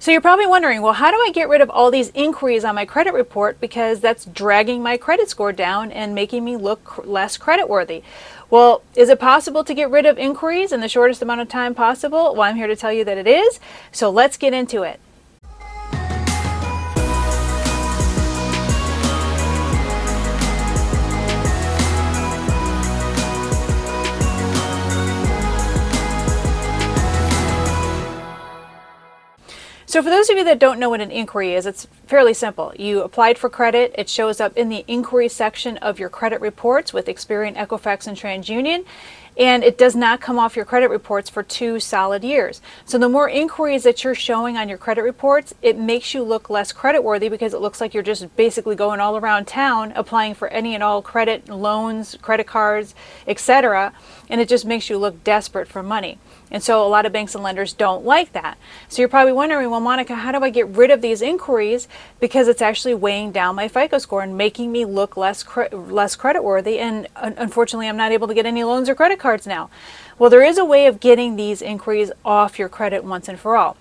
So you're probably wondering, well, how do I get rid of all these inquiries on my credit report, because that's dragging my credit score down and making me look less creditworthy? Well, is it possible to get rid of inquiries in the shortest amount of time possible? Well, I'm here to tell you that it is. So let's get into it. So for those of you that don't know what an inquiry is, it's fairly simple. You applied for credit. It shows up in the inquiry section of your credit reports with Experian, Equifax, and TransUnion. And it does not come off your credit reports for 2 solid years. So the more inquiries that you're showing on your credit reports, it makes you look less creditworthy, because it looks like you're just basically going all around town applying for any and all credit, loans, credit cards, etc. And it just makes you look desperate for money. And so a lot of banks and lenders don't like that. So you're probably wondering, well, Monica, how do I get rid of these inquiries? Because it's actually weighing down my FICO score and making me look less creditworthy. And unfortunately, I'm not able to get any loans or credit cards now. Well, there is a way of getting these inquiries off your credit once and for all.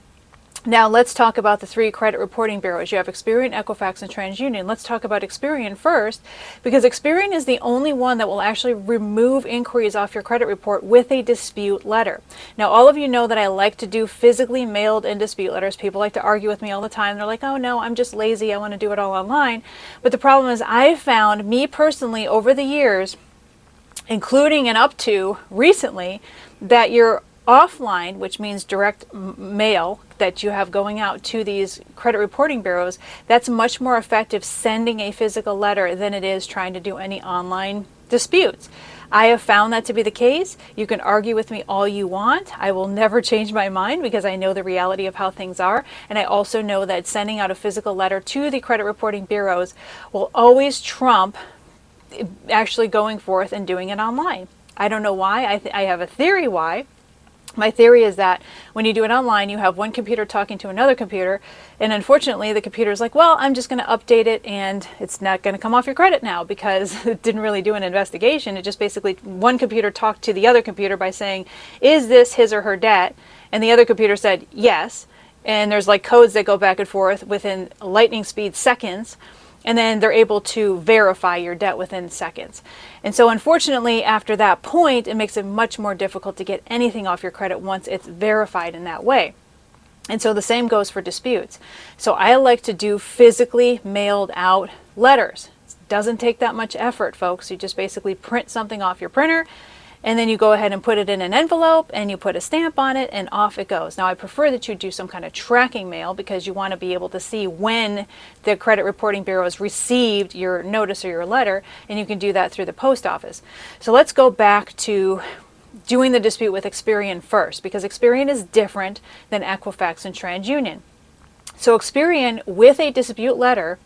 Now let's talk about the 3 credit reporting bureaus. You have Experian, Equifax, and TransUnion. Let's talk about Experian first, because Experian is the only one that will actually remove inquiries off your credit report with a dispute letter. Now, all of you know that I like to do physically mailed in dispute letters. People like to argue with me all the time. They're like, oh no, I'm just lazy. I want to do it all online. But the problem is, I found, me personally, over the years, including and up to recently, that your offline, which means direct mail that you have going out to these credit reporting bureaus, that's much more effective sending a physical letter than it is trying to do any online disputes. I have found that to be the case. You can argue with me all you want. I will never change my mind, because I know the reality of how things are. And I also know that sending out a physical letter to the credit reporting bureaus will always trump actually going forth and doing it online. I don't know why. I have a theory why. My theory is that when you do it online, you have one computer talking to another computer, and unfortunately the computer is like, well, I'm just going to update it and it's not going to come off your credit now, because it didn't really do an investigation. It just basically, one computer talked to the other computer by saying, is this his or her debt? And the other computer said yes, and there's like codes that go back and forth within lightning speed seconds, and then they're able to verify your debt within seconds. And so unfortunately, after that point, it makes it much more difficult to get anything off your credit once it's verified in that way. And so the same goes for disputes. So I like to do physically mailed out letters. It doesn't take that much effort, folks. You just basically print something off your printer, and then you go ahead and put it in an envelope and you put a stamp on it, and off it goes. Now, I prefer that you do some kind of tracking mail, because you want to be able to see when the credit reporting bureaus received your notice or your letter, and you can do that through the post office. So let's go back to doing the dispute with Experian first, because Experian is different than Equifax and TransUnion. So Experian, with a dispute letter,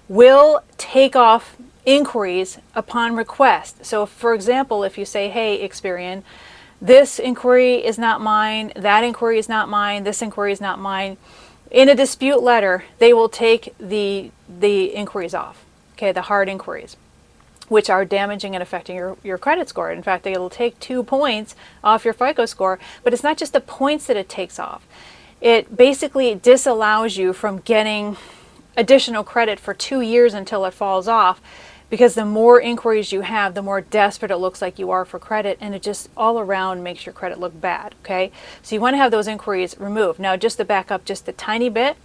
will take off inquiries upon request. So for example, if you say, hey, Experian, this inquiry is not mine, that inquiry is not mine, this inquiry is not mine, in a dispute letter, they will take the inquiries off, okay, the hard inquiries, which are damaging and affecting your credit score. In fact, it'll take 2 points off your FICO score, but it's not just the points that it takes off. It basically disallows you from getting additional credit for 2 years until it falls off, because the more inquiries you have, the more desperate it looks like you are for credit, and it just all around makes your credit look bad, okay? So you want to have those inquiries removed. Now, just to back up just a tiny bit,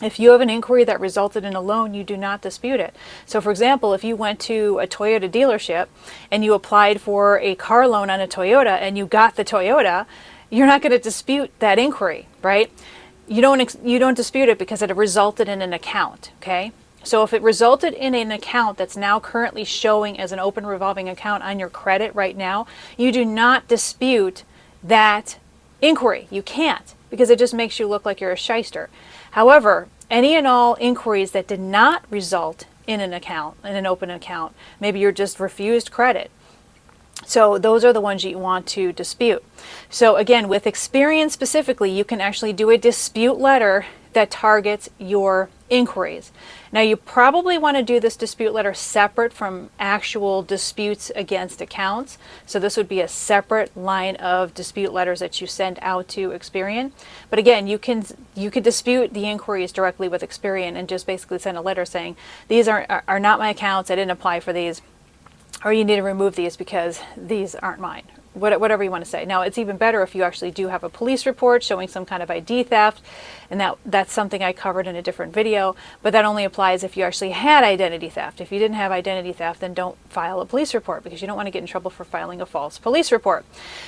if you have an inquiry that resulted in a loan, you do not dispute it. So for example, if you went to a Toyota dealership and you applied for a car loan on a Toyota and you got the Toyota, you're not going to dispute that inquiry, right? You don't dispute it because it resulted in an account, okay? So if it resulted in an account that's now currently showing as an open revolving account on your credit right now, you do not dispute that inquiry. You can't, because it just makes you look like you're a shyster. However, any and all inquiries that did not result in an account, in an open account, maybe you're just refused credit, so those are the ones you want to dispute. So again, with Experian specifically, you can actually do a dispute letter that targets your inquiries. Now you probably want to do this dispute letter separate from actual disputes against accounts. So this would be a separate line of dispute letters that you send out to Experian. But again, you could dispute the inquiries directly with Experian and just basically send a letter saying, these are not my accounts, I didn't apply for these, or you need to remove these because these aren't mine. Whatever you want to say. Now, it's even better if you actually do have a police report showing some kind of ID theft, and that's something I covered in a different video, but that only applies if you actually had identity theft. If you didn't have identity theft, then don't file a police report because you don't want to get in trouble for filing a false police report.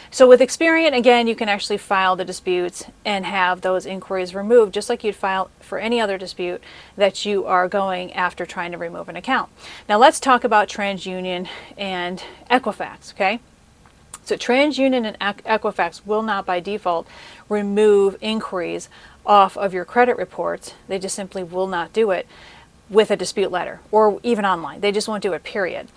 So with Experian, again, you can actually file the disputes and have those inquiries removed, just like you'd file for any other dispute that you are going after trying to remove an account. Now, let's talk about TransUnion and Equifax, okay? So TransUnion and Equifax will not by default remove inquiries off of your credit reports. They just simply will not do it with a dispute letter or even online. They just won't do it, period.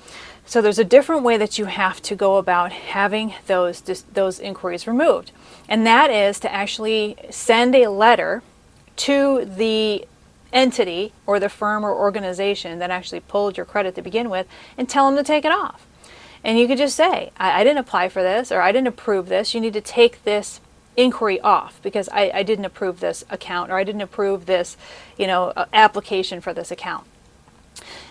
So there's a different way that you have to go about having those inquiries removed. And that is to actually send a letter to the entity or the firm or organization that actually pulled your credit to begin with and tell them to take it off. And you could just say, I didn't apply for this, or I didn't approve this. You need to take this inquiry off because I didn't approve this account, or I didn't approve this, application for this account.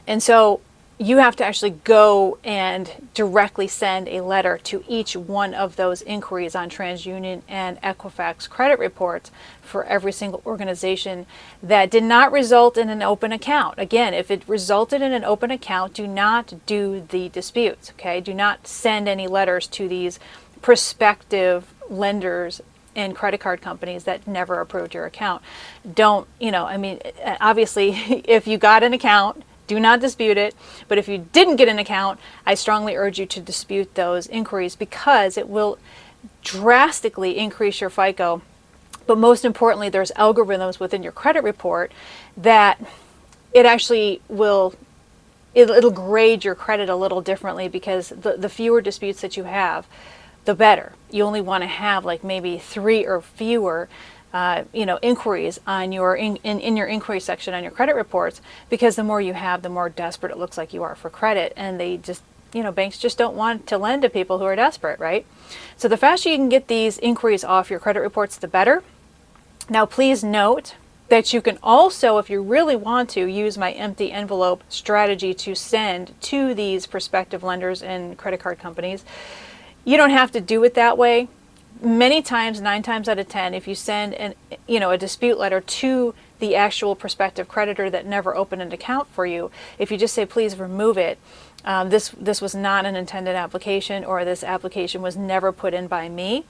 And so you have to actually go and directly send a letter to each one of those inquiries on TransUnion and Equifax credit reports for every single organization that did not result in an open account. Again, if it resulted in an open account, do not do the disputes, okay? Do not send any letters to these prospective lenders and credit card companies that never approved your account. Don't, obviously, if you got an account, do not dispute it. But if you didn't get an account, I strongly urge you to dispute those inquiries because it will drastically increase your FICO. But most importantly, there's algorithms within your credit report that it actually will, it'll grade your credit a little differently because the fewer disputes that you have, the better. You only want to have like maybe 3 or fewer inquiries on your in your inquiry section on your credit reports, because the more you have, the more desperate it looks like you are for credit, and they just, banks just don't want to lend to people who are desperate, right? So the faster you can get these inquiries off your credit reports, the better. Now, please note that you can also, if you really want to, use my empty envelope strategy to send to these prospective lenders and credit card companies. You don't have to do it that way. Many times, 9 times out of 10, if you send a dispute letter to the actual prospective creditor that never opened an account for you, if you just say, please remove it, this was not an intended application, or this application was never put in by me,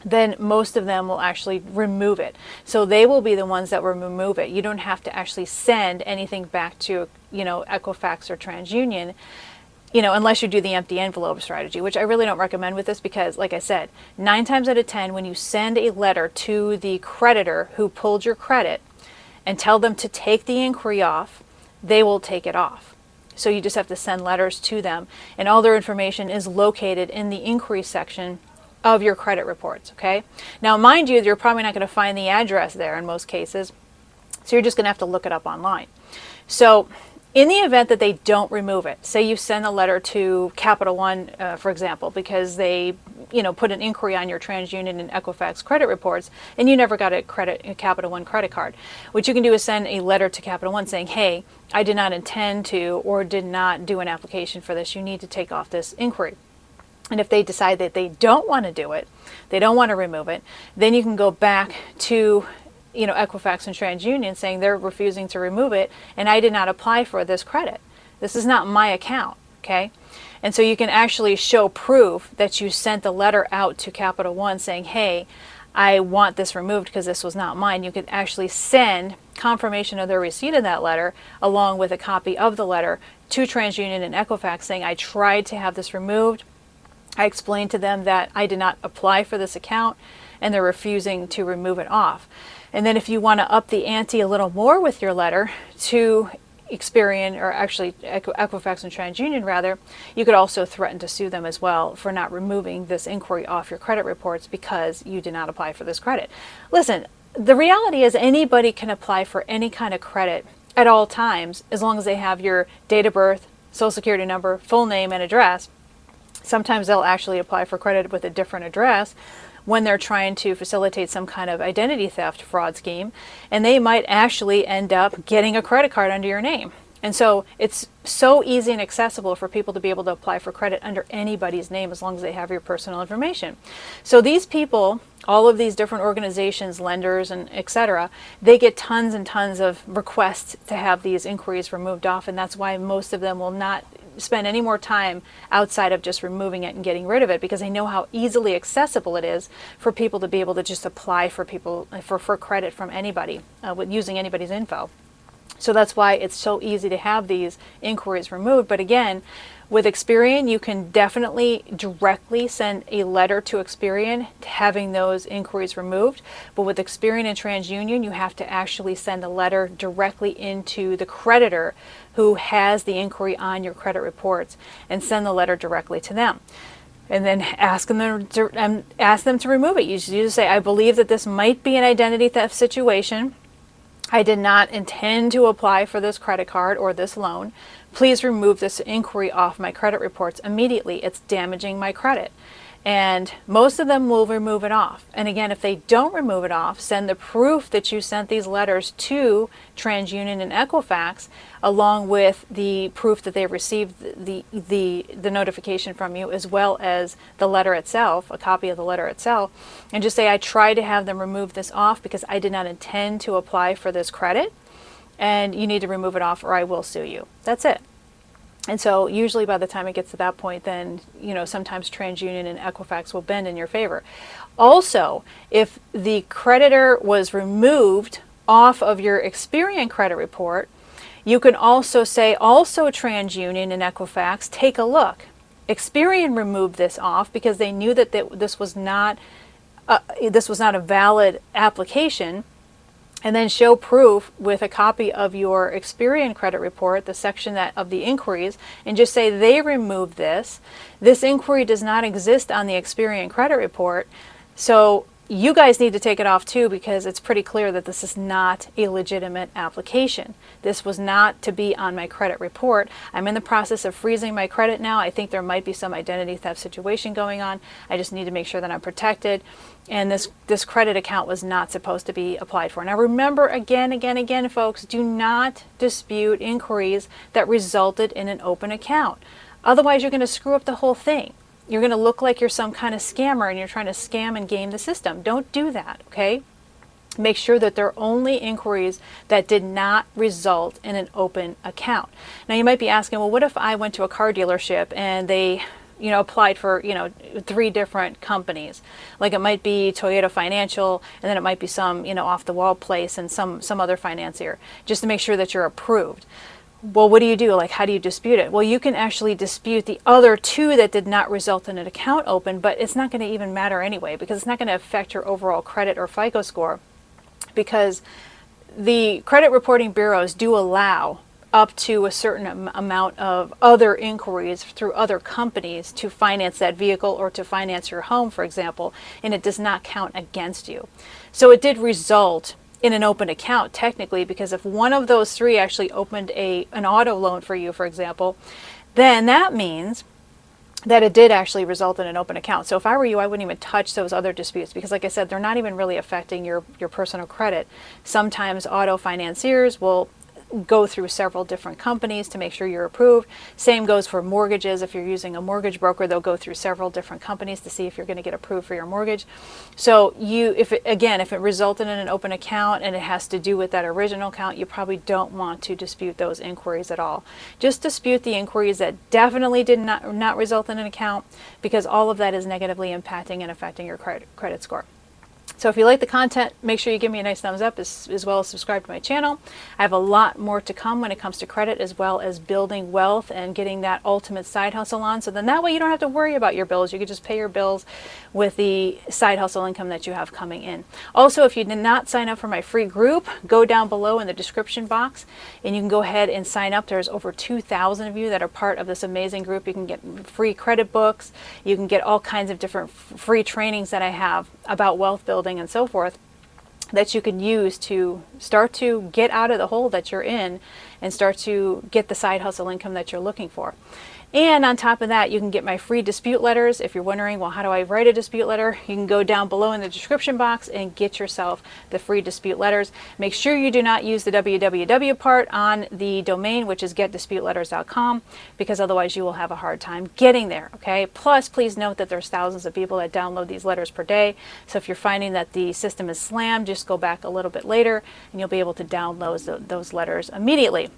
then most of them will actually remove it. So they will be the ones that will remove it. You don't have to actually send anything back to, Equifax or TransUnion, unless you do the empty envelope strategy, which I really don't recommend with this because, like I said, 9 times out of 10, when you send a letter to the creditor who pulled your credit and tell them to take the inquiry off, they will take it off. So you just have to send letters to them, and all their information is located in the inquiry section of your credit reports, okay? Now, mind you, you're probably not going to find the address there in most cases, so you're just going to have to look it up online. So in the event that they don't remove it, say you send a letter to Capital One, for example, because they, put an inquiry on your TransUnion and Equifax credit reports, and you never got a Capital One credit card. What you can do is send a letter to Capital One saying, hey, I did not intend to or did not do an application for this. You need to take off this inquiry. And if they decide that they don't want to do it, they don't want to remove it, then you can go back to Equifax and TransUnion saying they're refusing to remove it, and I did not apply for this credit. This is not my account, okay? And so you can actually show proof that you sent the letter out to Capital One saying, hey, I want this removed because this was not mine. You could actually send confirmation of their receipt of that letter along with a copy of the letter to TransUnion and Equifax saying, I tried to have this removed. I explained to them that I did not apply for this account, and they're refusing to remove it off. And then if you want to up the ante a little more with your letter to Experian, or actually Equifax and TransUnion rather, you could also threaten to sue them as well for not removing this inquiry off your credit reports because you did not apply for this credit. Listen, the reality is anybody can apply for any kind of credit at all times as long as they have your date of birth, social security number, full name, and address. Sometimes they'll actually apply for credit with a different address when they're trying to facilitate some kind of identity theft fraud scheme, and they might actually end up getting a credit card under your name. And so it's so easy and accessible for people to be able to apply for credit under anybody's name as long as they have your personal information. So these people, all of these different organizations, lenders, and etc., they get tons and tons of requests to have these inquiries removed off, and that's why most of them will not spend any more time outside of just removing it and getting rid of it, because they know how easily accessible it is for people to be able to just apply for credit from anybody with using anybody's info. So that's why it's so easy to have these inquiries removed. But again, with Experian, you can definitely directly send a letter to Experian having those inquiries removed. But with Experian and TransUnion, you have to actually send a letter directly into the creditor who has the inquiry on your credit reports, and send the letter directly to them. And then ask them to remove it. You just say, I believe that this might be an identity theft situation. I did not intend to apply for this credit card or this loan. Please remove this inquiry off my credit reports immediately. It's damaging my credit. And most of them will remove it off. And again, if they don't remove it off, send the proof that you sent these letters to TransUnion and Equifax, along with the proof that they received the notification from you, as well as the letter itself, a copy of the letter itself, and just say, I tried to have them remove this off because I did not intend to apply for this credit, and you need to remove it off or I will sue you. That's it. And so usually by the time it gets to that point, then, sometimes TransUnion and Equifax will bend in your favor. Also, if the creditor was removed off of your Experian credit report, you can also say, also TransUnion and Equifax, take a look. Experian removed this off because they knew that this was not a valid application. And then show proof with a copy of your Experian credit report, the section of the inquiries, and just say they removed this. This inquiry does not exist on the Experian credit report, so you guys need to take it off too, because it's pretty clear that this is not a legitimate application. This was not to be on my credit report. I'm in the process of freezing my credit now. I think there might be some identity theft situation going on. I just need to make sure that I'm protected. And this credit account was not supposed to be applied for. Now remember, again, folks, do not dispute inquiries that resulted in an open account. Otherwise, you're going to screw up the whole thing. You're going to look like you're some kind of scammer and you're trying to scam and game the system. Don't do that, okay? Make sure that they're only inquiries that did not result in an open account. Now you might be asking, well, what if I went to a car dealership and they applied for, 3 different companies? Like it might be Toyota Financial, and then it might be some, off the wall place and some other financier, just to make sure that you're approved. Well, what do you do? Like, how do you dispute it? Well, you can actually dispute the other 2 that did not result in an account open, but it's not going to even matter anyway, because it's not going to affect your overall credit or FICO score, because the credit reporting bureaus do allow up to a certain amount of other inquiries through other companies to finance that vehicle or to finance your home, for example, and it does not count against you. So it did result in an open account technically, because if one of those 3 actually opened an auto loan for you, for example, then that means that it did actually result in an open account. So if I were you, I wouldn't even touch those other disputes, because like I said, they're not even really affecting your personal credit. Sometimes auto financiers will go through several different companies to make sure you're approved. Same goes for mortgages. If you're using a mortgage broker, they'll go through several different companies to see if you're going to get approved for your mortgage. So if it resulted in an open account and it has to do with that original account, you probably don't want to dispute those inquiries at all. Just dispute the inquiries that definitely did not result in an account, because all of that is negatively impacting and affecting your credit score. So if you like the content, make sure you give me a nice thumbs up, as well as subscribe to my channel. I have a lot more to come when it comes to credit, as well as building wealth and getting that ultimate side hustle on. So then that way you don't have to worry about your bills. You can just pay your bills with the side hustle income that you have coming in. Also, if you did not sign up for my free group, go down below in the description box and you can go ahead and sign up. There's over 2,000 of you that are part of this amazing group. You can get free credit books. You can get all kinds of different free trainings that I have about wealth building and so forth. that you can use to start to get out of the hole that you're in and start to get the side hustle income that you're looking for. And on top of that, you can get my free dispute letters. If you're wondering, well, how do I write a dispute letter? You can go down below in the description box and get yourself the free dispute letters. Make sure you do not use the www part on the domain, which is getdisputeletters.com, because otherwise you will have a hard time getting there, okay? Plus, please note that there's thousands of people that download these letters per day. So if you're finding that the system is slammed, just go back a little bit later and you'll be able to download those letters immediately.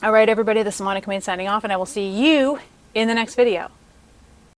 All right, everybody, this is Monica Main signing off, and I will see you in the next video.